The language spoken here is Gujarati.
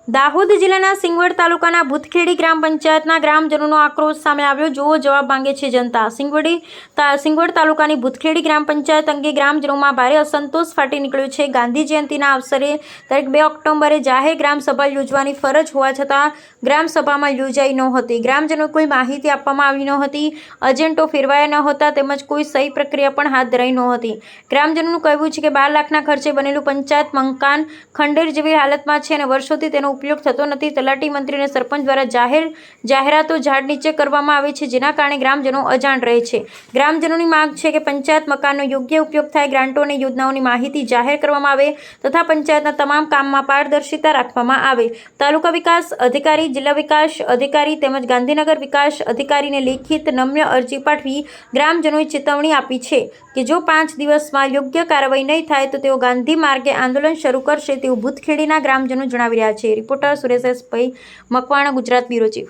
દાહોદ જિલ્લાના સિંગવડ તાલુકાના ભૂતખેડી ગ્રામ પંચાયતના ગ્રામજનોનો આક્રોશ સામે આવ્યો। જુઓ જવાબ માંગે છે જનતા। સિંગવડ તાલુકાની ભૂતખેડી ગ્રામ પંચાયત અંગે ગ્રામજનોમાં ભારે અસંતોષ ફાટી નીકળ્યો છે। ગાંધી જયંતિના અવસરે તારીખ 2 ઓક્ટોબરે જાહેર ગ્રામસભા યોજવાની ફરજ હોવા છતાં ગ્રામસભામાં યોજાઈ નહોતી। ગ્રામજનોને કોઈ માહિતી આપવામાં આવી નહોતી, એજન્ટો ફેરવાયા ન હતા તેમજ કોઈ સહી પ્રક્રિયા પણ હાથ ધરાઈ નહોતી। ગ્રામજનોનું કહેવું છે કે 12 લાખના ખર્ચે બનેલું પંચાયત મકાન ખંડેર જેવી હાલતમાં છે અને વર્ષોથી તેનો ઉપયોગ થતો નથી। તલાટી મંત્રી અને સરપંચ દ્વારા જાહેરાતો ઝાડ નીચે કરવામાં આવે છે, જેના કારણે ગ્રામજનો અજાણ રહે છે। ગ્રામજનોની માંગ છે કે પંચાયત મકાનનો યોગ્ય ઉપયોગ થાય, ગ્રાન્ટો અને યોજનાઓની માહિતી જાહેર કરવામાં આવે તથા પંચાયતના તમામ કામમાં પારદર્શિતા રાખવામાં આવે। તાલુકા વિકાસ અધિકારી, જિલ્લા વિકાસ અધિકારી તેમજ ગાંધીનગર વિકાસ અધિકારીને લેખિત નમ્ર અરજી પાઠવી ગ્રામજનોએ ચેતવણી આપી છે કે જો 5 દિવસમાં યોગ્ય કાર્યવાહી નહીં થાય તો તેઓ ગાંધી માર્ગે આંદોલન શરૂ કરશે તેવું ભૂતખેડીના ગ્રામજનો જણાવી રહ્યા છે। Reporter Suresh S Pai, Makwana, Gujarat bureau chief.